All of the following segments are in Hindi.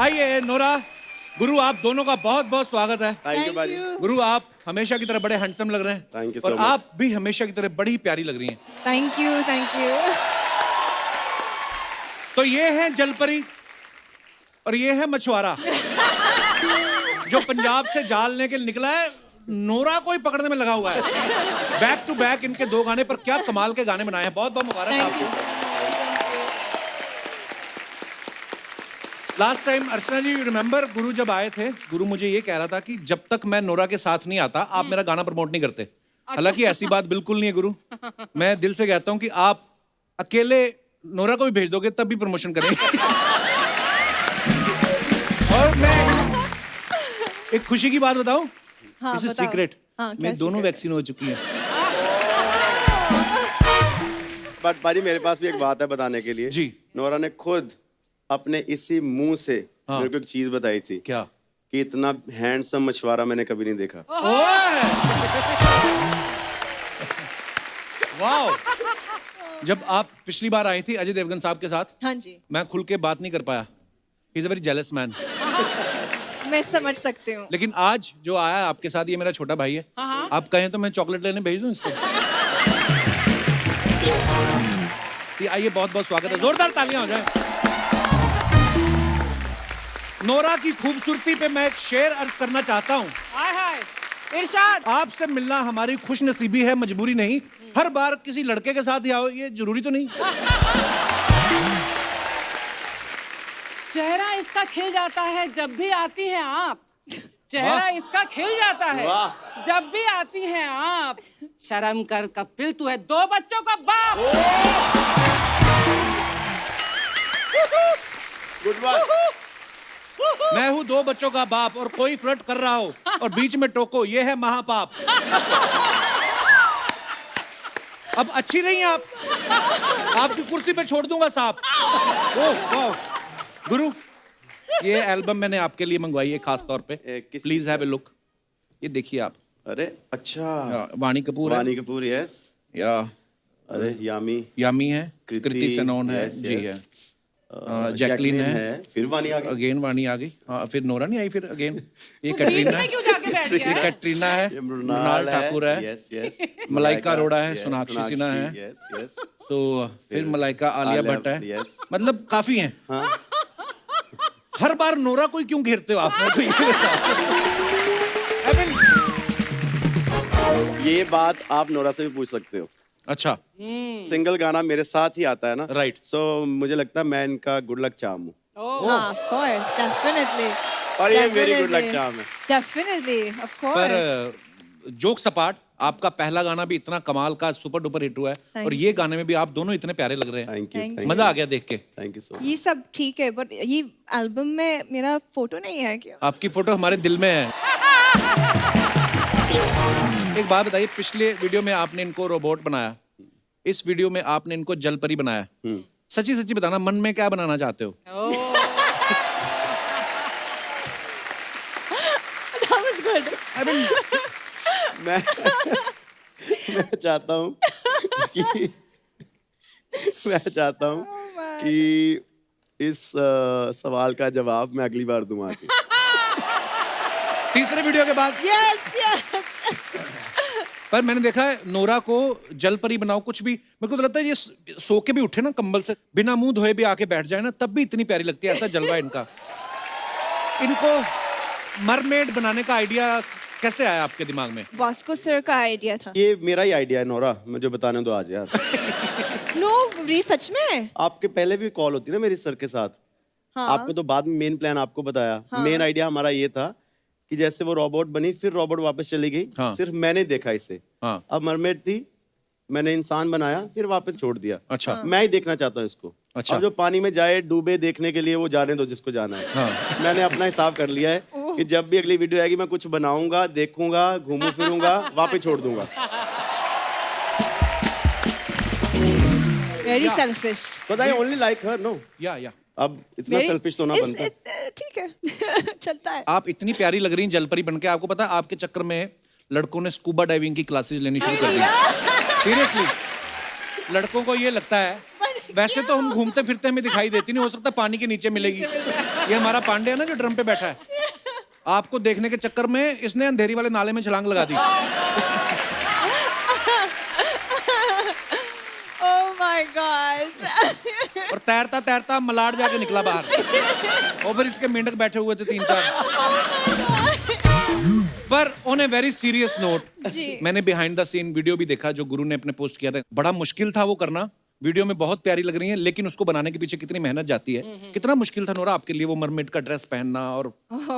आइए नोरा, गुरु आप दोनों का बहुत बहुत स्वागत है। थैंक यू भाई। गुरु आप हमेशा की तरह बड़े हैंडसम लग रहे हैं। Thank you so और much. आप भी हमेशा की तरह बड़ी प्यारी लग रही हैं। Thank you thank you. तो ये है जलपरी और ये है मछुआरा जो पंजाब से जाल लेके निकला है, नोरा को ही पकड़ने में लगा हुआ है। बैक टू बैक इनके दो गाने पर क्या कमाल के गाने बनाए हैं। बहुत बहुत मुबारक आपको। लास्ट टाइम अर्चना जी रिमेंबर गुरु जब आए थे, गुरु मुझे ये कह रहा था कि जब तक मैं नोरा के साथ नहीं आता आप मेरा गाना प्रमोट नहीं करते। हालांकि ऐसी बात बिल्कुल नहीं है गुरु, मैं दिल से कहता हूं कि आप अकेले नोरा को भी भेज दोगे तब भी प्रमोशन करेंगे। और मैं एक खुशी की बात बताऊं, हाँ, इस बताओ। सीक्रेट हाँ, मेरी दोनों वैक्सीन हो चुकी हैं। बट भाई मेरे पास भी एक बात है बताने के लिए। जी। नोरा ने खुद अपने इसी मुंह से मेरे को एक चीज बताई थी। क्या? कि इतना हैंडसम मछुआरा मैंने कभी नहीं देखा। वाओ! जब आप पिछली बार आई थी अजय देवगन साहब के साथ, हाँ जी, मैं खुल के बात नहीं कर पाया। He is a very jealous man. मैं समझ सकती हूँ। लेकिन आज जो आया है आपके साथ, ये मेरा छोटा भाई है। आप कहें तो मैं चॉकलेट लेने भेज दूं इसको। आइए, बहुत बहुत स्वागत है, जोरदार तालियां हो जाए। नोरा की खूबसूरती पे मैं एक शेर अर्ज करना चाहता हूँ। हाय हाय इरशाद। आपसे मिलना हमारी खुश नसीबी है, मजबूरी नहीं। हर बार किसी लड़के के साथ ही आओ, ये जरूरी तो नहीं। चेहरा इसका खिल जाता है जब भी आती हैं आप। चेहरा इसका खिल जाता है जब भी आती हैं आप। शर्म कर कपिल, तू है 2 बच्चों का बाप। Good bye. मैं हूँ 2 बच्चों का बाप और कोई फ्लर्ट कर रहा हो और बीच में टोको, ये है महापाप। अब अच्छी नहीं आप, आपकी कुर्सी पे छोड़ दूंगा सांप। ओह वाह गुरु, ये एल्बम मैंने आपके लिए मंगवाई है खास तौर पे। Please have a look. ये देखिए आप। अरे अच्छा, वाणी कपूर है। वाणी कपूर, यस। या अरे यामी है, कृति सेनन है, yes, जी yes. है, जैकलीन है, फिर वाणी आ गई। अगेन वाणी आ गई। हाँ, फिर नोरा नहीं आई, फिर अगेन ये कैटरीना है। क्यों जाके बैठ गया ये है? कैटरीना है, ये मृणाल ठाकुर है, यस यस। मलाइका अरोड़ा है, सोनाक्षी सिन्हा है, यस यस। तो फिर मलाइका आलिया भट्ट है। यस। मतलब काफी हैं। हर बार नोरा को ही क्यों घेरते हो आप? मेरे को ये बताओ। I mean, ये बात आप नोरा से भी पूछ सकते हो। अच्छा, सिंगल गाना मेरे साथ ही आता है ना, राइट। सो मुझे लगता है मैं इनका गुड लक चार्म हूँ। हाँ, of course, definitely. और ये मेरी गुड लक चार्म है। Definitely, of course. पर जोक सपाट, आपका पहला गाना भी इतना कमाल का सुपर डुपर हिट हुआ है Thank और ये गाने में भी आप दोनों इतने प्यारे लग रहे हैं। थैंक यू, Thank थैंक मजा आ गया देख के। Thank you so much. ये सब ठीक है, बट ये एल्बम में मेरा फोटो नहीं है क्या? आपकी फोटो हमारे दिल में है। एक बात बताइए, पिछले वीडियो में आपने इनको रोबोट बनाया, इस वीडियो में आपने इनको जलपरी बनाया। सच्ची सच्ची बताना, मन में क्या बनाना चाहते हो? That was good. I mean, मैं चाहता हूँ कि कि इस सवाल का जवाब मैं अगली बार दूंगा आके। तीसरे वीडियो के बाद। Yes, yes. पर मैंने देखा है नोरा को जलपरी बनाओ कुछ भी, मेरे को तो लगता है ये सो के भी उठे ना कंबल से, बिना मुंह धोए भी आके बैठ जाए ना, तब भी इतनी प्यारी लगती है। ऐसा जलवा है इनका। इनको मरमेड बनाने का आइडिया कैसे आया आपके दिमाग में? बॉस्को सर का आइडिया था। ये मेरा ही आइडिया है नोरा, मुझे बताने दो आज यार। नो, सच में? आपके पहले भी कॉल होती ना मेरी सर के साथ। हाँ। आपको तो बाद में मेन प्लान आपको बताया। मेन आइडिया हमारा ये था कि जैसे वो रोबोट बनी, फिर रोबोट वापस चली गई। हाँ। सिर्फ मैंने देखा इसे। हाँ। अब मरमेड थी, मैंने इंसान बनाया, फिर वापस छोड़ दिया। अच्छा। मैं ही देखना चाहता हूँ इसको। अच्छा। अब जो पानी में जाए डूबे देखने के लिए, वो जाने दो जिसको जाना है। हाँ। मैंने अपना हिसाब कर लिया है कि जब भी अगली वीडियो आएगी मैं कुछ बनाऊंगा, देखूंगा, घूमू फिरूंगा, वापस छोड़ दूंगा। Very selfish. But I only like her, no? या अब इतना सेल्फिश तो ना बनता। ठीक है। चलता है। आप इतनी प्यारी लग रही हैं जलपरी बनके। आपको पता है आपके चक्कर में लड़कों ने स्कूबा डाइविंग की क्लासेस लेनी शुरू कर दी। सीरियसली, लड़कों को ये लगता है वैसे तो हम घूमते फिरते हमें दिखाई देती नहीं, हो सकता पानी के नीचे मिलेगी। ये हमारा पांडे है ना जो ड्रम पे बैठा है, आपको देखने के चक्कर में इसने अंधेरी वाले नाले में छलांग लगा दी। Oh my God. और तैरता तैरता मलाड जाके निकला बाहर, और फिर इसके मेंढक बैठे हुए थे 3-4। पर on a very serious note, जी। मैंने बिहाइंड द सीन वीडियो भी देखा जो गुरु ने अपने पोस्ट किया था। बड़ा मुश्किल था वो करना, वीडियो में बहुत प्यारी लग रही है, लेकिन उसको बनाने के पीछे कितनी मेहनत जाती है। कितना मुश्किल था नोरा आपके लिए वो मरमेड का ड्रेस पहनना, और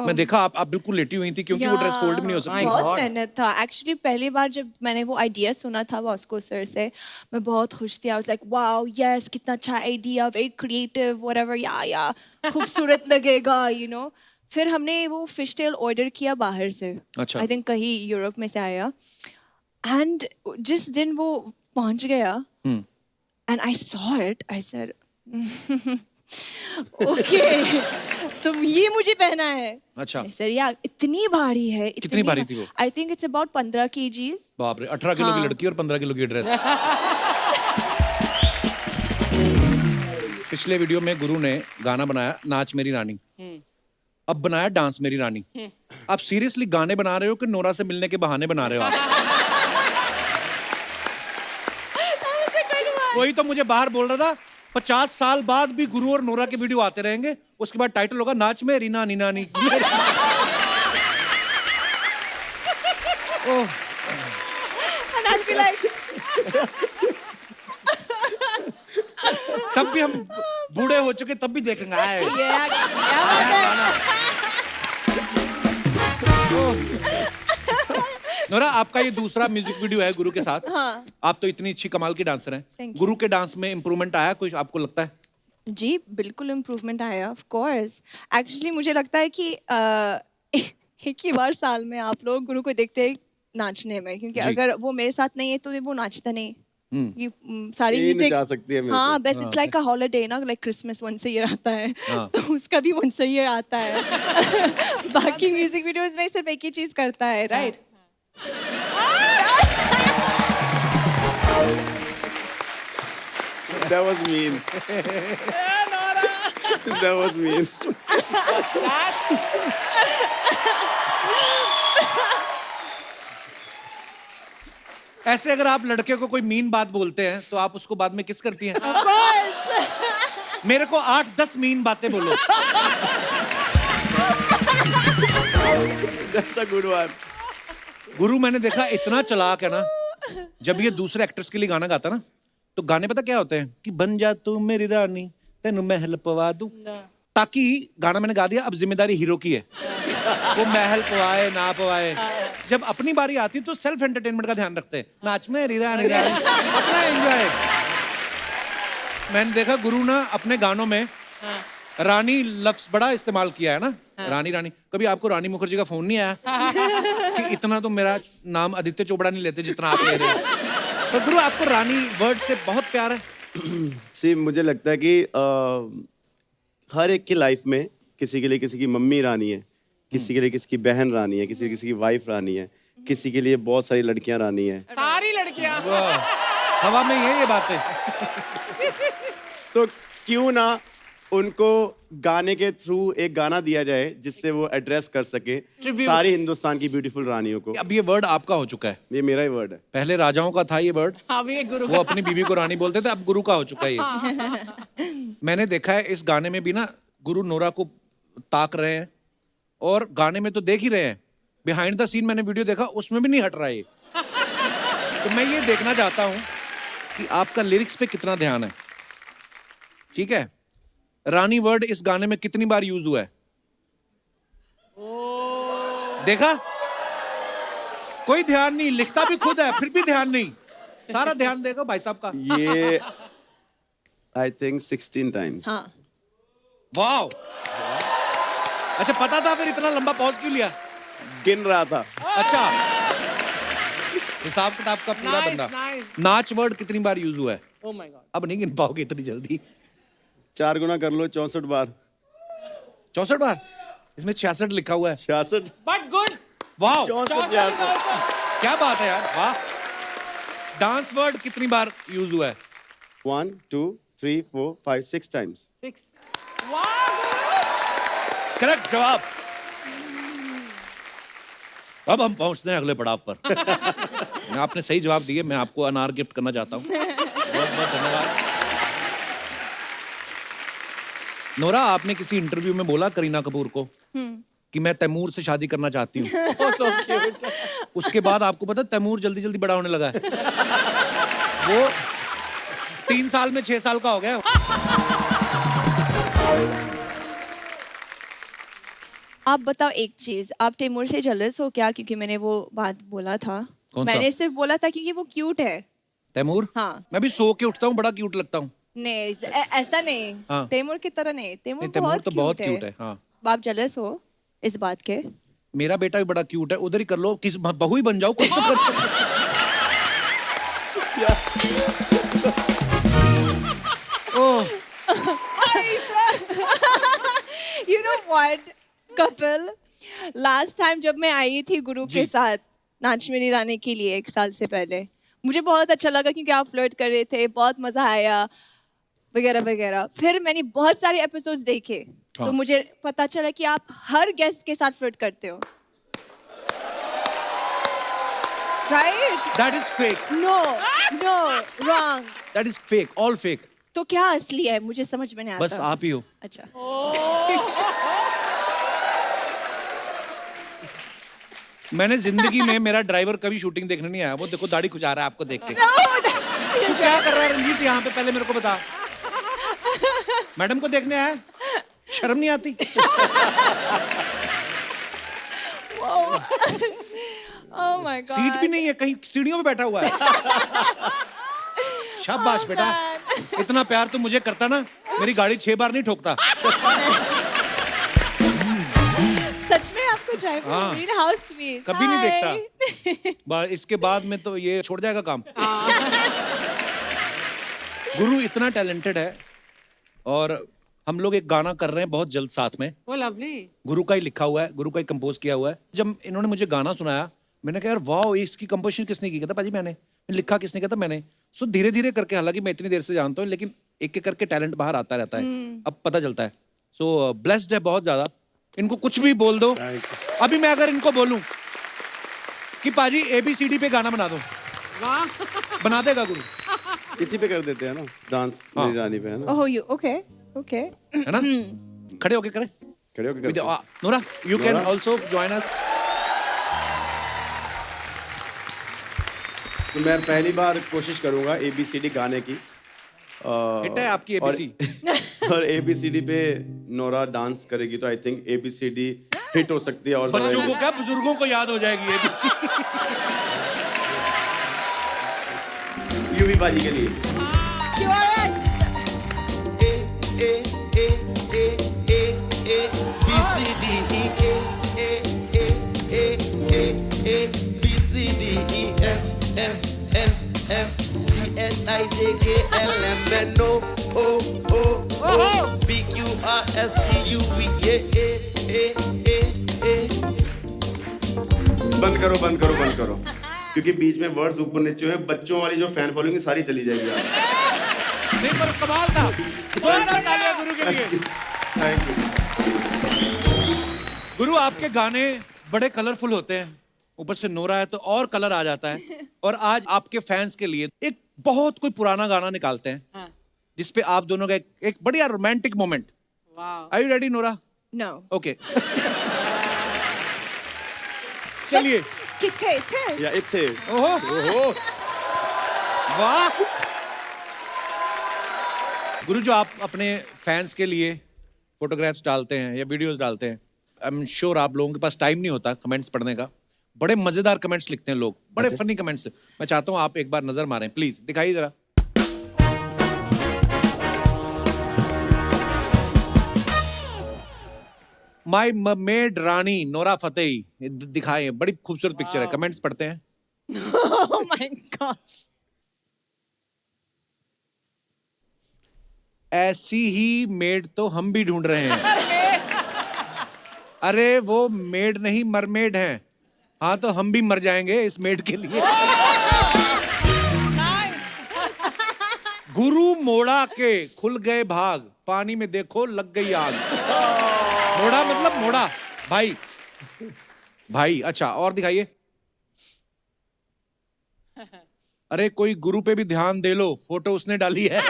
मैं देखा आप बिल्कुल लेटी हुई थी क्योंकि वो ड्रेस फोल्ड भी नहीं हो सकती। बहुत मेहनत था। एक्चुअली पहली बार जब मैंने वो आइडिया सुना था वॉस्को सर से, मैं बहुत खुश थी। I was like wow yes, कितना अच्छा आइडिया, वेरी क्रिएटिव, व्हाटएवर, या खूबसूरत लगेगा, यू नो। फिर हमने वो फिश टेल ऑर्डर किया बाहर से, अच्छा। आई थिंक कहीं यूरोप में से आया, एंड जिस दिन वो पहुंच गया and I saw it, I said, okay, तो ये मुझे पहना है। अच्छा। I said, yeah, इतनी भारी है। कितनी भारी थी वो? I think it's about 15 kgs। बाप रे, 18 किलो की लड़की और 15 किलो की ड्रेस। पिछले वीडियो में गुरु ने गाना बनाया नाच मेरी रानी, अब बनाया डांस मेरी रानी। आप सीरियसली गाने बना रहे हो कि नोरा से मिलने के बहाने बना रहे हो आप? वही तो मुझे बाहर बोल रहा था, 50 साल बाद भी गुरु और नोरा के वीडियो आते रहेंगे, उसके बाद टाइटल होगा नाच मेरी नानी नानी। ओह, And I'll be like, तब भी हम बूढ़े हो चुके, तब भी देखेंगे आए। yeah, क्या बात है? नोरा, आपका ये दूसरा म्यूजिक वीडियो है गुरु के साथ। हाँ। आप तो इतनी अच्छी कमाल की डांसर हैं। Thank you. गुरु के डांस में इम्प्रूवमेंट आया कुछ आपको लगता है? जी बिल्कुल इम्प्रूवमेंट आया, ऑफ कोर्स। एक्चुअली मुझे लगता है कि एक ही बार साल में आप लोग गुरु को देखते हैं नाचने में, क्योंकि जी। अगर वो मेरे साथ नहीं है तो वो नाचता नहीं। कि सारी यही म्यूजिक नचा सकती है मेरे हाँ, को। बस इट्स लाइक अ हॉलिडे ना, like Christmas once a year आता है, हाँ। तो उसका भी वंस अ ईयर आता है। बाकी म्यूजिक वीडियोस में सिर्फ एक ही चीज करता है, right? That was mean. That was mean. ऐसे अगर आप लड़के को कोई मीन बात बोलते हैं तो आप उसको बाद में किस करती हैं? मेरे को 8-10 मीन बातें बोलो। That's a good one. गुरु मैंने देखा इतना चालाक है ना, जब ये दूसरे एक्टर्स के लिए गाना गाता ना, तो गाने पता क्या होते हैं कि बन जा तू मेरी रानी तेनू महल पवा दूं, ताकि गाना मैंने गा दिया, अब जिम्मेदारी हीरो की है, वो महल पवाए ना पवाए। जब अपनी बारी आती है तो सेल्फ एंटरटेनमेंट का ध्यान रखते हैं, नाच मेरी रानी रानी, अपना एंजॉय। मैंने देखा गुरु ना अपने गानों में रानी लफ्ज बड़ा इस्तेमाल किया है ना, रानी रानी। कभी आपको रानी मुखर्जी का फोन नहीं आया कि इतना तो मेरा नाम आदित्य चोपड़ा नहीं लेते जितना आप ले रहे हो? तो गुरु आपको रानी वर्ड से बहुत प्यार है। सी मुझे लगता है कि हर एक की लाइफ में किसी के लिए किसी की मम्मी रानी है, किसी के लिए किसी की बहन रानी है, किसी की वाइफ रानी है, किसी के लिए बहुत सारी लड़कियां रानी है। सारी लड़कियां। हवा में ये बातें। तो क्यों ना उनको गाने के थ्रू एक गाना दिया जाए जिससे वो एड्रेस कर सके सारी हिंदुस्तान की ब्यूटीफुल रानियों को। अब ये वर्ड आपका हो चुका है, ये मेरा ही वर्ड है। पहले राजाओं का था ये वर्ड, अब ये गुरु वो अपनी बीवी को रानी बोलते थे, अब गुरु का हो चुका है ये। मैंने देखा है इस गाने में भी ना गुरु नोरा को ताक रहे हैं, और गाने में तो देख ही रहे हैं, बिहाइंड द सीन मैंने वीडियो देखा उसमें भी नहीं हट रहा है ये। तो मैं ये देखना चाहता हूं कि आपका लिरिक्स पे कितना ध्यान है। ठीक है, रानी वर्ड इस गाने में कितनी बार यूज हुआ है? देखा, कोई ध्यान नहीं, लिखता भी खुद है फिर भी ध्यान नहीं, सारा ध्यान देखो भाई साहब का। ये आई थिंक 16 टाइम्स। हाँ। वाओ, अच्छा पता था फिर इतना लंबा पॉज क्यों लिया? गिन रहा था। अच्छा, हिसाब किताब का पूरा Nice, बंदा। nice. नाच वर्ड कितनी बार यूज हुआ है? Oh my God. अब नहीं गिन पाओगे इतनी जल्दी। 4 गुना कर लो, 64 बार। 64 बार? इसमें 66 लिखा हुआ है। 66 But good. वाह, 64 66 क्या बात है यार, वाह। डांस वर्ड कितनी बार यूज हुआ है? 1 2 3, 4, 5, 6 times. 6. वाह करेक्ट जवाब। अब हम पहुंचते हैं अगले पड़ाव पर। आपने सही जवाब दिए, मैं आपको अनार गिफ्ट करना चाहता हूँ। बहुत बहुत धन्यवाद। नोरा, आपने किसी इंटरव्यू में बोला करीना कपूर को कि मैं तैमूर से शादी करना चाहती हूँ। so cute. उसके बाद आपको पता तैमूर जल्दी जल्दी बड़ा होने लगा है। वो 3 साल में 6 साल का हो गया। आप बताओ एक चीज, आप तैमूर से जेलस हो क्या? क्योंकि मैंने वो बात बोला था। कौन सा? मैंने सिर्फ बोला था क्योंकि वो क्यूट है। तैमूर? हाँ। मैं भी सो के उठता हूँ, बड़ा क्यूट लगता हूँ। नहीं ऐसा नहीं। हाँ। तैमूर की तरह नहीं। तैमूर तैमूर तो बहुत क्यूट है। हाँ। आप जेलस हो इस बात के? मेरा बेटा भी बड़ा क्यूट है, उधर ही कर लो, किस बहू ही बन जाओ कुछ तो कर। ओह, You know what, Kapil, last time जब मैं आई थी गुरु के साथ नाच मेरी रानी के लिए 1 साल से पहले, मुझे बहुत अच्छा लगा क्योंकि आप फ्लर्ट कर रहे थे, बहुत मजा आया वगैरह वगैरह। फिर मैंने बहुत सारे एपिसोड्स देखे तो मुझे पता चला कि आप हर गेस्ट के साथ फ्लर्ट करते हो। Right? that is fake, no no, wrong. that is fake, all fake। तो क्या असली है? मुझे समझ में नहीं आता। बस आप ही हो। अच्छा। मैंने जिंदगी में, मेरा ड्राइवर कभी शूटिंग देखने नहीं आया। वो देखो दाढ़ी खुजा रहा है आपको देख के। No, तू क्या कर रहा है रंजीत यहाँ पे? पहले मेरे को बता। मैडम को देखने आया? शर्म नहीं आती? oh my God. सीट भी नहीं है, कहीं सीढ़ियों पे बैठा हुआ है। शाबाश बेटा, इतना प्यार तो मुझे करता ना, मेरी गाड़ी 6 बार नहीं ठोकता। सच में आपको ड्राइवर? हाँ। How sweet. कभी नहीं देखता। इसके बाद में तो ये छोड़ जाएगा काम। गुरु इतना टैलेंटेड है और हम लोग एक गाना कर रहे हैं बहुत जल्द साथ में। वो लवली। गुरु का ही लिखा हुआ है, गुरु का ही कंपोज किया हुआ है। जब इन्होंने मुझे गाना सुनाया, मैंने कहा यार वाह, इसकी कंपोजिशन किसने की? कहता पाजी मैंने। लिखा किसने? कहता मैंने। सो धीरे धीरे करके, हालांकि मैं इतनी देर से जानता हूँ, लेकिन एक एक करके टैलेंट बाहर आता रहता है। अब पता चलता है। सो ब्लेस्ड है बहुत ज्यादा। इनको कुछ भी बोल दो। अभी मैं अगर इनको बोलूं कि पाजी ABCD पे गाना बना दो, वाह बना देगा गुरु, इसी पे कर देते हैं ना, डांस हाँ। मेरी रानी पे, है ना? Oh you okay okay. है ना? खड़े होके करें। खड़े होके करते हैं। Nora, you can Nora? Also join us. तो मैं पहली बार कोशिश करूंगा ABCD गाने की। हिट है आपकी ABC। और ABCD पे नोरा डांस करेगी तो आई थिंक ABCD हिट हो सकती है। और बच्चों को क्या, बुजुर्गों को याद हो जाएगी ABC। यूवी बाजी के लिए। बंद करो बंद करो बंद करो, क्योंकि बीच में वर्ड्स ऊपर नीचे हुए, बच्चों वाली जो फैन फॉलोइंग सारी चली जाएगी यार। नहीं पर कमाल था। जोरदार तालियां गुरु के लिए। Thank you. गुरु आपके गाने बड़े कलरफुल होते हैं, ऊपर से नोरा है तो और कलर आ जाता है। और आज आपके फैंस के लिए एक बहुत कोई पुराना गाना निकालते हैं हाँ। जिसपे आप दोनों का एक बढ़िया रोमांटिक मोमेंट। वाह are you ready Nora? No. Okay. चलिए। किथे थे? या इथे। ओहो ओहो। वाह गुरु, जो आप अपने फैंस के लिए फोटोग्राफ्स डालते हैं या वीडियोस डालते हैं, आई एम श्योर आप लोगों के पास टाइम नहीं होता कमेंट्स पढ़ने का। बड़े मजेदार कमेंट्स लिखते हैं लोग, बड़े फनी कमेंट्स। मैं चाहता हूं आप एक बार नजर मारें, प्लीज दिखाइए जरा। My made Rani Nora Fatehi दिखाए, बड़ी खूबसूरत पिक्चर है। कमेंट्स पढ़ते हैं। Oh my gosh. ऐसी ही मेड तो हम भी ढूंढ रहे हैं। अरे वो मेड नहीं, मरमेड हैं। हाँ तो हम भी मर जाएंगे इस मेड के लिए। गुरु मोड़ा के खुल गए भाग, पानी में देखो लग गई आग। मोड़ा मतलब मोड़ा, भाई भाई। अच्छा और दिखाइए। अरे कोई गुरु पे भी ध्यान दे लो, फोटो उसने डाली है।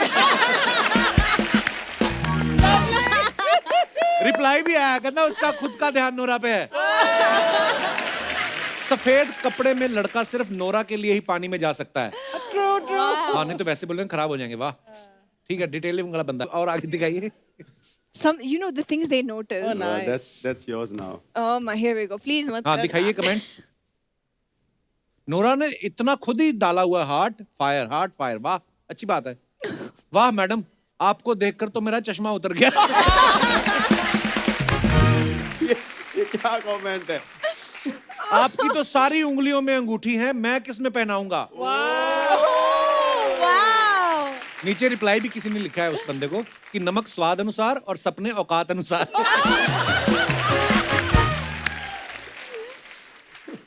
रिप्लाई भी आया करना, उसका खुद का ध्यान नोरा पे है। सफेद कपड़े में लड़का सिर्फ नोरा के लिए ही पानी में जा सकता है। True true. हाँ नहीं तो वैसे बोल रहे हैं खराब हो जाएंगे। वाह ठीक है, डिटेलिंग वाला बंदा। और आगे दिखाइए। Some, you know, the things they notice. Oh, nice. That's yours now. Oh my, here we go. Please मत हाँ करना। दिखाइए कमेंट्स। नोरा ने इतना खुद ही डाला हुआ हार्ट फायर। वाह अच्छी बात है। वाह मैडम, आपको देखकर तो मेरा चश्मा उतर गया। ये क्या कमेंट है? आपकी तो सारी उंगलियों में अंगूठी है, मैं किस में पहनाऊंगा? Wow. नीचे रिप्लाई भी किसी ने लिखा है उस बंदे को कि नमक स्वाद अनुसार और सपने औकात अनुसार।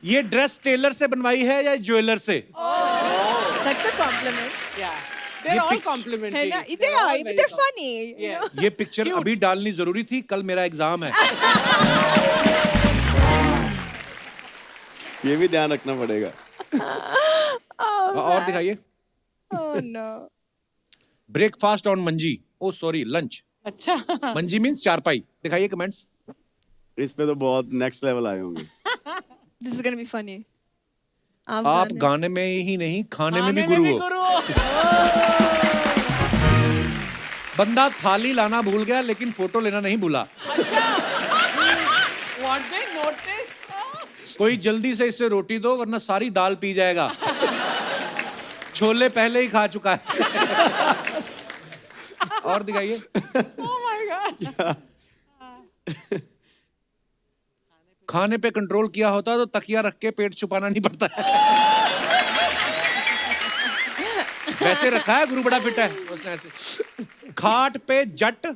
ये ड्रेस टेलर से बनवाई है या ज्वेलर से? That's a compliment. Yeah. They're all है complimentary. ना? They're They all are, very they're funny. You know. ये पिक्चर अभी डालनी जरूरी थी, कल मेरा एग्जाम है। ये भी ध्यान रखना पड़ेगा। और दिखाइए। Oh no. Breakfast on Manji, O sorry lunch. अच्छा। मंजी मीन्स चारपाई। दिखाइए कमेंट्स। इस पे तो बहुत नेक्स्ट लेवल आए होंगे। This is gonna be funny. आप गाने में ही नहीं खाने में भी गुरु हो। बंदा थाली लाना भूल गया लेकिन फोटो लेना नहीं भूला। What they notice? कोई जल्दी से इससे रोटी दो वरना सारी दाल पी जाएगा। छोले पहले ही खा चुका है। और दिखाइए। Oh my God. खाने पे कंट्रोल किया होता तो तकिया रख के पेट छुपाना नहीं पड़ता है। वैसे रखा है, गुरु बड़ा फिट है उसने ऐसे। खाट पे जट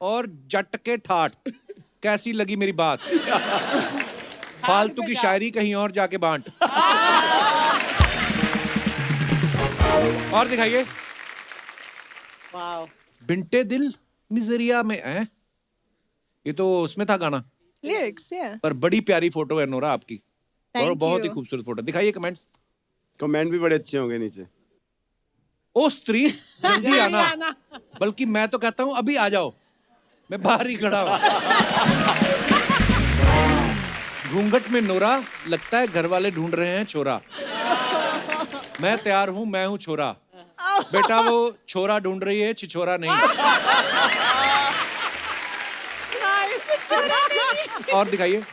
और जट के ठाट, कैसी लगी मेरी बात? फालतू की शायरी कहीं और जाके बांट। और दिखाइए। Wow. बिंटे दिल मिजरिया में है, ये तो उसमें था गाना। Lyrics, yeah. पर बड़ी प्यारी फोटो है नोरा आपकी। Thank और बहुत ही you. खूबसूरत फोटो। दिखाइए कमेंट्स। कमेंट भी बड़े अच्छे होंगे नीचे। ओ स्त्री जल्दी आना, बल्कि मैं तो कहता हूं अभी आ जाओ, मैं बाहर ही खड़ा हूं। घूंघट में नोरा, लगता है घर वाले ढूंढ रहे हैं छोरा। मैं तैयार हूं, मैं हूं छोरा। बेटा वो छोरा ढूंढ रही है, छिछोरा नहीं। और दिखाइए।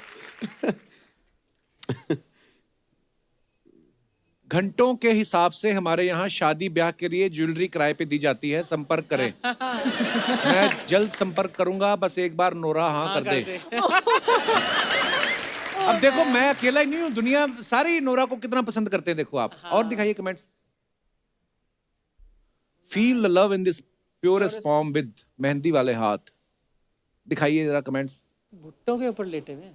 घंटों के हिसाब से हमारे यहाँ शादी ब्याह के लिए ज्वेलरी किराए पे दी जाती है, संपर्क करें। मैं जल्द संपर्क करूंगा, बस एक बार नोरा हाँ कर दे। अब देखो मैं अकेला ही नहीं हूँ, दुनिया सारी नोरा को कितना पसंद करते हैं, देखो आप। और दिखाइए comments. Feel the love in this purest form with mehndi वाले हाथ। दिखाइए जरा कमेंट्स। भुट्टो के ऊपर लेटे हुए।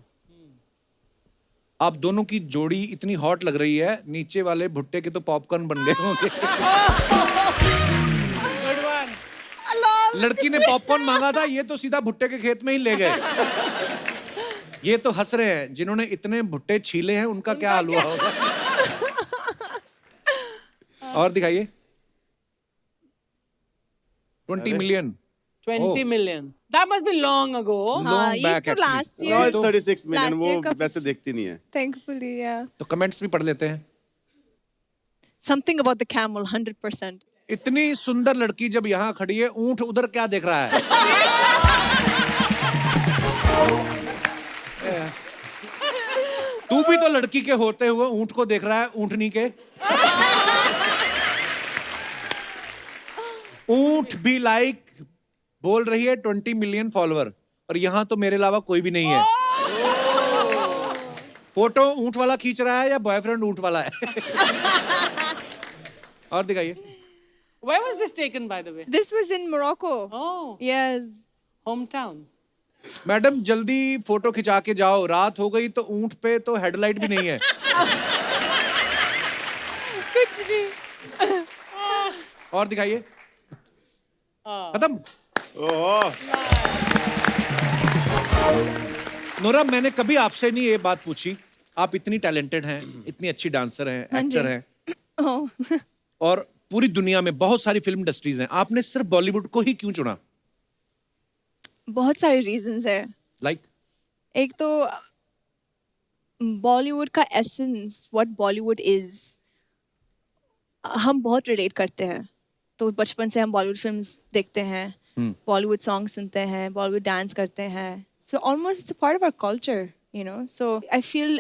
आप दोनों की जोड़ी इतनी हॉट लग रही है, नीचे वाले भुट्टे के तो पॉपकॉर्न बन गए होंगे। Good one. लड़की ने पॉपकॉर्न मांगा था, ये तो सीधा भुट्टे के खेत में ही ले गए। ये तो हंस रहे हैं, जिन्होंने इतने भुट्टे छीले हैं उनका क्या हाल हुआ होगा। और दिखाइए। 20 million 20 million. That must be long ago. हाँ, ये back तो actually. last No, year. it's 36 million, Last year वो का वैसे देखती नहीं है। Thankfully, yeah. तो कमेंट्स भी पढ़ लेते हैं। Something about the camel, 100%. इतनी सुंदर लड़की जब यहाँ खड़ी है, ऊंट उधर क्या देख रहा है? तू भी तो लड़की के होते हुए ऊंट को देख रहा है, ऊंटनी के। ऊंट भी लाइक बोल रही है 20 मिलियन फॉलोअर, और यहाँ तो मेरे अलावा कोई भी नहीं है। फोटो ऊंट वाला खींच रहा है या बॉयफ्रेंड ऊंट वाला है? और दिखाइए। Where was this taken, by the way? This was in Morocco. Oh, Yes. hometown. Madam जल्दी फोटो खिंचा के जाओ, रात हो गई तो ऊंट पे तो हेडलाइट भी नहीं है। कुछ भी। और दिखाइए। खत्म। ओह नोरा, मैंने कभी आपसे नहीं ये बात पूछी, आप इतनी टैलेंटेड हैं, इतनी अच्छी डांसर हैं, हाँ जी। एक्टर हैं, ओह, और पूरी दुनिया में बहुत सारी फिल्म इंडस्ट्रीज हैं, आपने सिर्फ बॉलीवुड को ही क्यों चुना? बहुत सारे रीजंस है। लाइक एक तो बॉलीवुड का एसेंस, व्हाट बॉलीवुड इज, हम बहुत रिलेट करते हैं। तो बचपन से हम बॉलीवुड फिल्म्स देखते हैं, बॉलीवुड सॉन्ग सुनते हैं, बॉलीवुड डांस करते हैं। So almost it's a part of our culture, you know. So I feel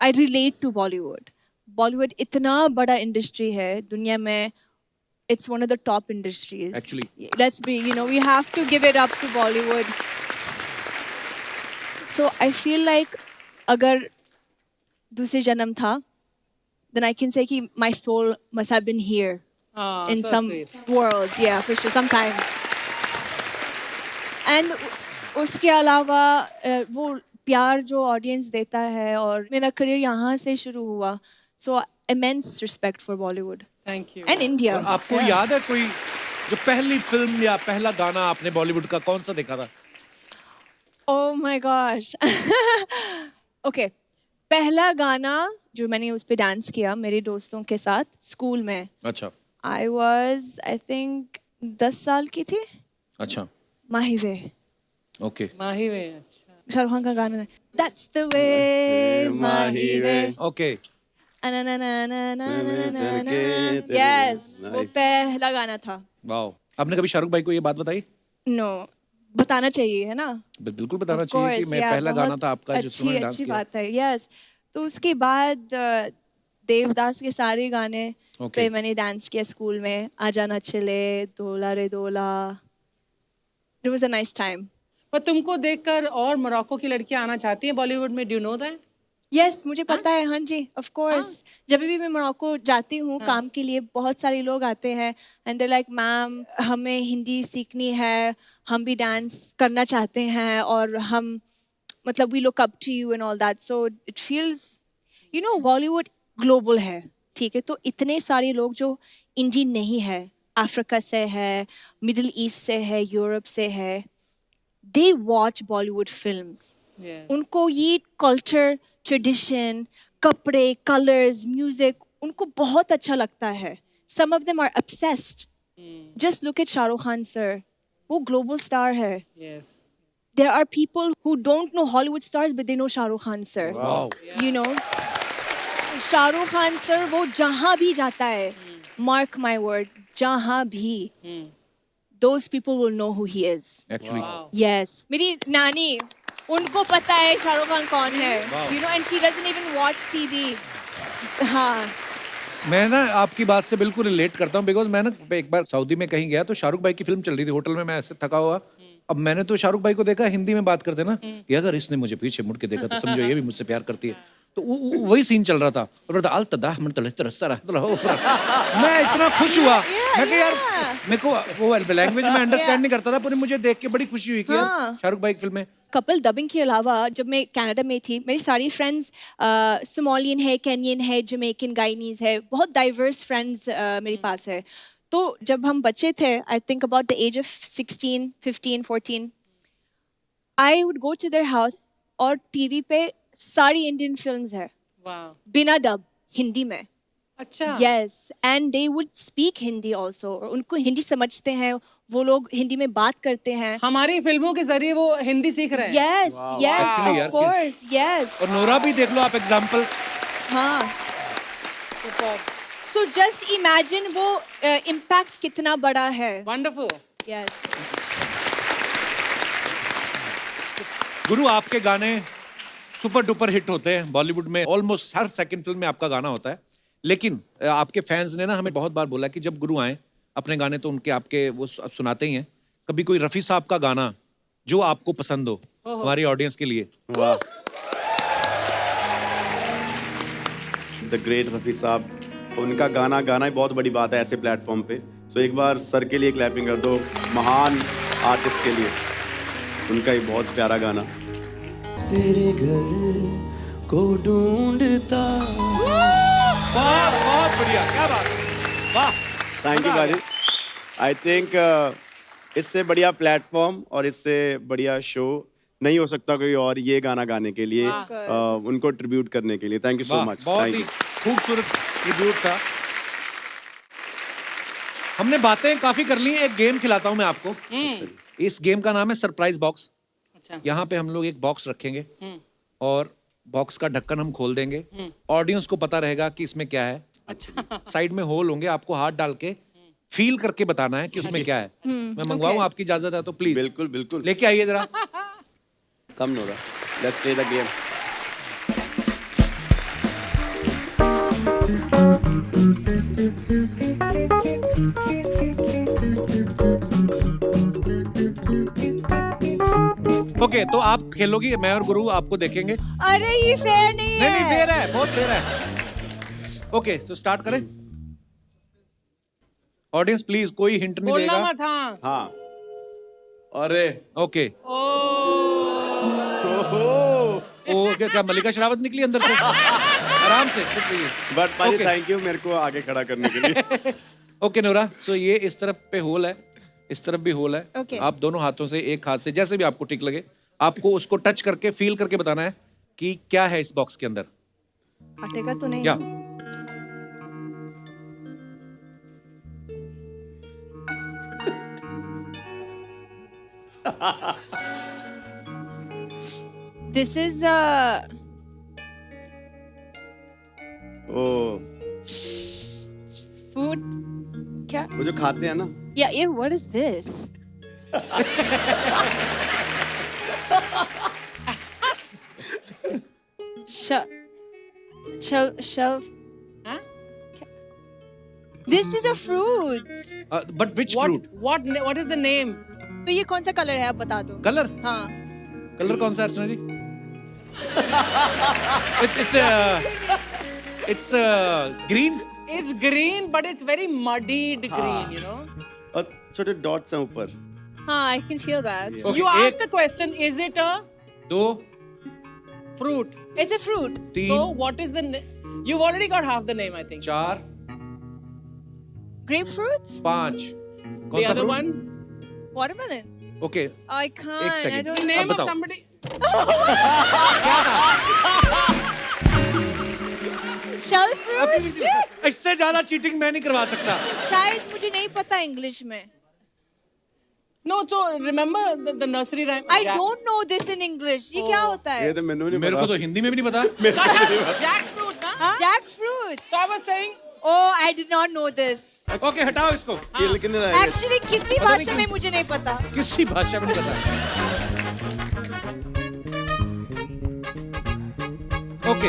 I relate to Bollywood. Bollywood इतना बड़ा इंडस्ट्री है दुनिया में, it's one of the top industries. Actually. Let's be, you know, we have to give it up to Bollywood. So I feel like agar दूसरे जन्म था, then I can say कि my soul must have been here in so some sweet. world, yeah, for sure, sometime. And उसके अलावा वो प्यार जो ऑडियंस देता है, और मेरा करियर यहाँ से शुरू हुआ. So immense respect for Bollywood. Thank you. And India. और आपको याद है कोई जो पहली फिल्म या पहला गाना आपने बॉलीवुड का कौन सा देखा था? Oh my gosh. Okay. पहला गाना जो मैंने उस पे डांस किया मेरे दोस्तों के साथ स्कूल में. अच्छा I was, I think, 10 साल की थी. अच्छा, माही वे. ओके माही वे, अच्छा. शाहरुख खान का गाना है. That's the way, Mahi way. Okay. Yes, वो पहला गाना था. वाओ, आपने कभी शाहरुख भाई को ये बात बताई? No, बताना चाहिए है ना. बिल्कुल बताना Of चाहिए कि course, मैं yeah, पहला गाना बहुत था आपका जिसमें मैंने डांस अच्छी किया। बात है. Yes. तो उसके बाद देवदास के सारे गाने Okay. पे मैंने डांस किया स्कूल में. आजा ना चले, दोला रे दोला. It was a nice time. पर तुमको देखकर और मोरक्को की लड़कियां आना चाहती हैं बॉलीवुड में, do you know that? Yes, मुझे पता है. हाँ जी, of course. जब भी मैं मोरक्को जाती हूँ काम के लिए, बहुत सारे लोग आते हैं and they're like, मैम हमें हिंदी सीखनी है, हम भी डांस करना चाहते हैं, और हम मतलब we look up to you and all that. So it feels, you know, Bollywood global है, ठीक है. तो इतने सारे लोग जो इंडियन नहीं है, अफ्रीका से है, मिडिल ईस्ट से है, यूरोप से है, they watch Bollywood films. Yes. उनको ये कल्चर, ट्रेडिशन, कपड़े, कलर्स, म्यूजिक उनको बहुत अच्छा लगता है. Some of them are obsessed. Just look at Shahrukh Khan sir, वो ग्लोबल स्टार है. Yes. There are people who don't know Hollywood stars but they know Shah Rukh Khan sir. Wow, You know, Shah Rukh Khan sir वो जहाँ भी जाता है, mark my word, जहाँ भी, those people will know who he is. Actually Wow. Yes. मेरी नानी, उनको पता है शाहरुख खान कौन है. Wow. You know, and she doesn't even watch TV. हाँ. मैं ना आपकी बात से बिल्कुल रिलेट करता हूँ, बिकॉज मैं ना एक बार सऊदी में कहीं गया तो शाहरुख भाई की फिल्म चल रही थी, होटल में मैं ऐसे थका हुआ. अब मैंने तो शाहरुख भाई को देखा हिंदी में बात करते ना, कि अगर इसने मुझे पीछे मुड़ के देखा तो समझो ये भी मुझसे प्यार करती है. तो वही सीन चल रहा था. और बोलता, "अल तदाह मन तलह तरस्सा रहा." मैं इतना खुश हुआ. मैं कहा यार, मेरे को वो लैंग्वेज में अंडरस्टैंड नहीं करता था, पर मुझे देख के बड़ी खुशी हुई कि यार हाँ. शाहरुख भाई की फिल्म में. कपल डबिंग के अलावा जब मैं कनाडा में थी, मेरी सारी फ्रेंड्स सोमालियन है, केनियन है, जमैकन, गाइनीज है, बहुत डाइवर्स फ्रेंड्स मेरे पास है. तो जब हम बच्चे थे, I think about the age of 16, 15, 14, I would go to their house और टीवी पे सारी इंडियन फिल्म्स है, Wow. बिना डब, हिंदी में. अच्छा. Yes, and they would speak Hindi also. उनको हिंदी समझते हैं, वो लोग हिंदी में बात करते हैं. हमारी फिल्मों के जरिए वो हिंदी सीख रहे हैं. Yes, yes, Actually, of यार, course, yes. और नोरा भी देख लो आप एग्जाम्पल. हाँ. So just imagine वो impact कितना बड़ा है. Wonderful. Yes. गुरु, आपके गाने सुपर डुपर हिट होते हैं बॉलीवुड में, ऑलमोस्ट हर सेकंड फिल्म में आपका गाना होता है. लेकिन आपके फैंस ने ना हमें बहुत बार बोला कि जब गुरु आए अपने गाने तो उनके आपके वो सुनाते ही हैं. कभी कोई रफ़ी साहब का गाना जो आपको पसंद हो हमारी ऑडियंस के लिए? वाह, द ग्रेट रफ़ी साहब, उनका गाना गाना ही बहुत बड़ी बात है ऐसे प्लेटफॉर्म पे. सो एक बार सर के लिए क्लैपिंग कर दो, महान आर्टिस्ट के लिए. उनका ही बहुत प्यारा गाना. तेरे घर को ढूंढता. बहुत बढ़िया, क्या बात है. वाह. थैंक यू भाजी. आई थिंक इससे बढ़िया प्लेटफॉर्म और इससे बढ़िया शो नहीं हो सकता कोई और ये गाना गाने के लिए, उनको ट्रिब्यूट करने के लिए। थैंक यू सो वाह, मच। बहुत ही खूबसूरत ट्रिब्यूट था। हमने बातें काफी कर ली, एक गेम खिलाता हूं मैं आपको। इस गेम का नाम है सरप्राइज बॉक्स। अच्छा। यहाँ पे हम लोग एक बॉक्स रखेंगे और बॉक्स का ढक्कन हम खोल देंगे। ऑडियंस को पता रहेगा कि इसमें क्या है। अच्छा। साइड में होल होंगे, आपको हाथ डाल के फील करके बताना है कि उसमें क्या है। मैं मंगवाऊं, आपकी इजाजत है तो प्लीज बिल्कुल बिल्कुल। लेके आइए जरा। Come Nora, let's play the game. Okay, तो आप खेलोगी, मैं और गुरु आपको देखेंगे। अरे ये फेयर नहीं है। नहीं फेयर है, बहुत फेयर है। ओके, तो स्टार्ट करें। ऑडियंस प्लीज कोई हिंट नहीं बोलना देगा। मत। हाँ। हाँ। अरे ओके। ओ ओ क्या मल्लिका शेरावत निकली अंदर से? आराम से चुप रहिए। बट पाजी Okay. थैंक यू मेरे को आगे खड़ा करने के लिए। ओके नोरा, तो ये इस तरफ पे होल है, इस तरफ भी होल है। Okay. आप दोनों हाथों से, एक हाथ से, जैसे भी आपको ठीक लगे, आपको उसको टच करके फील करके बताना है कि क्या है इस बॉक्स के अंदर। फटेगा तो नहीं? क्या? This is O food. क्या? वो जो खाते हैं ना। Yeah, yeah. What is this? Shelf. हाँ? This is a fruit. But which fruit? What is the name? तो ये कौन सा कलर है, आप बता दो। कलर? हाँ। कलर कौन सा है अर्चना जी? It's green. It's green, but it's very muddied green, you know. और छोटे डॉट्स हैं ऊपर। हाँ, I can feel that. Okay, You एक, asked the question, is it a दो, fruit? It's a fruit. तीन, So what is the You've already got half the name, I think. चार, Grapefruit? पांच। कौन The सा other fruit? one? Watermelon? Okay, I can't. I second. don't The know. name of बताओ। somebody. Shell fruit? इससे ज्यादा चीटिंग मैं नहीं करवा सकता। शायद मुझे नहीं पता इंग्लिश में। No, so remember the nursery rhyme? I don't know this in English. ये क्या होता है? ये तो मैंने नहीं मेरे को तो हिंदी में भी नहीं पता। Jackfruit, na? हाँ? Jackfruit. So I was saying, Oh, I did not know this. Okay, हटाओ इसको। किल कितने लाए? Actually, किसी भाषा में मुझे नहीं पता। किसी भाषा में नहीं पता। Okay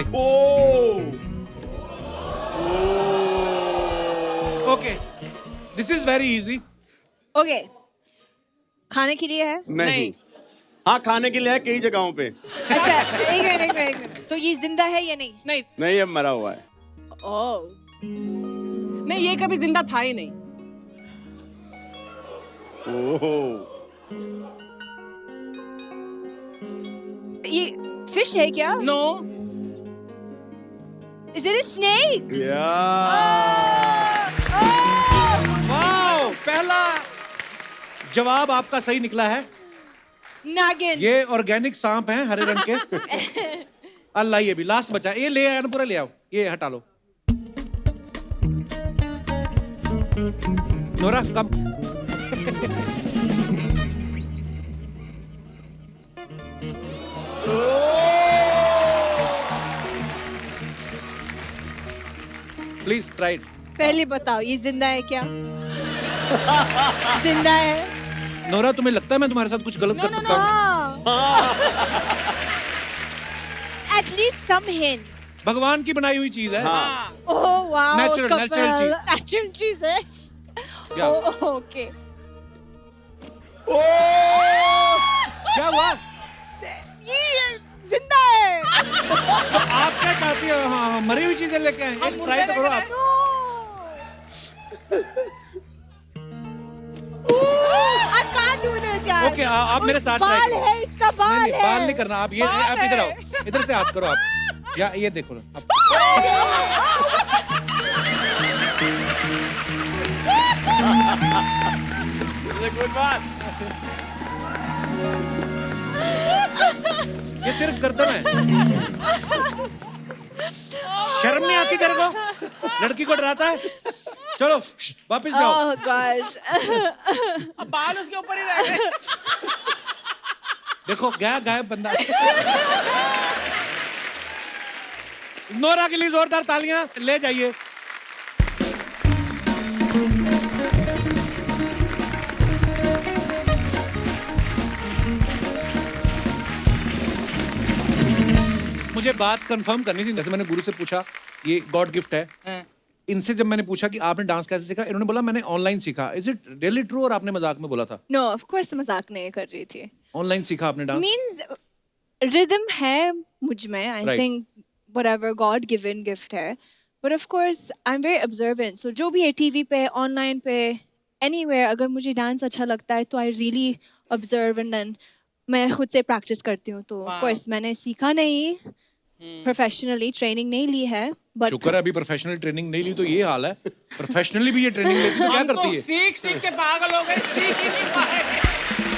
okay, this is very easy. Okay. खाने के लिए है? नहीं। हाँ, खाने के लिए है कई जगहों पे। अच्छा, एक मिनट। तो ये जिंदा है या नहीं? नहीं, नहीं, ये मरा हुआ है। Oh. नहीं, ये कभी जिंदा था ही नहीं। ओह, ये फिश है क्या? No. Is it a snake? या वाओ, पहला जवाब आपका सही निकला है। नागिन। ये ऑर्गेनिक सांप हैं, हरे रंग के। अल्लाह, ये भी लास्ट बचा। ये ले आया ना, पूरा ले आओ, ये हटा लो। Nora come. Please try. पहले बताओ, ये जिंदा है क्या? जिंदा है? नोरा, तुम्हें लगता है मैं तुम्हारे साथ कुछ गलत कर सकता हूँ? हाँ। At least some hints. भगवान की बनाई हुई चीज है। हाँ. Oh wow. Natural चीज। Natural चीज है। क्या? Oh, okay. क्या हुआ? ये जिंदा है। आप क्या चाहती हो? हाँ, मरी हुई चीजें लेके आए। एक ट्राई तो करो आप। I can't do this यार। ओके, आप मेरे साथ बाल try करो। है, इसका बाल नहीं, है। बाल नहीं करना। आप ये, बाल आप इधर है। आओ, इधर से हाथ करो आप। या ये देखो ना आप। गुड बात। ये सिर्फ गर्दन है। शर्म नहीं आती तेरे को? लड़की को डराता है? चलो वापस जाओ। Oh gosh. अब बाल उसके ऊपर ही रह गए। देखो गया गायब बंदा। नोरा के लिए जोरदार तालियां ले जाइए। मुझे बात कंफर्म करनी थी, जैसे मैंने गुरु से पूछा ये गॉड गिफ्ट है। इनसे जब मैंने पूछा कि आपने डांस कैसे सीखा, इन्होंने बोला मैंने ऑनलाइन सीखा। Is it really true? और आपने मजाक में बोला था? No, of course मजाक नहीं कर रही थी। ऑनलाइन सीखा आपने डांस? Means rhythm है मुझ में, I Right. think whatever God given gift है, but of course I'm very observant, so जो भी है TV पे, online पे, anywhere, अगर मुझे डांस अच्छा लगता है तो I really observe and then मैं खुद से प्रैक्टिस करती हूँ। तो of course मैंने सीखा नहीं, प्रोफेशनली ट्रेनिंग नहीं ली है, बट शुक्र है अभी प्रोफेशनल ट्रेनिंग नहीं ली तो ये हाल है। प्रोफेशनली भी ये ट्रेनिंग लेती तो क्या हम तो करती है? सीख सीख के पागल हो गए, सीख ही नहीं पाए।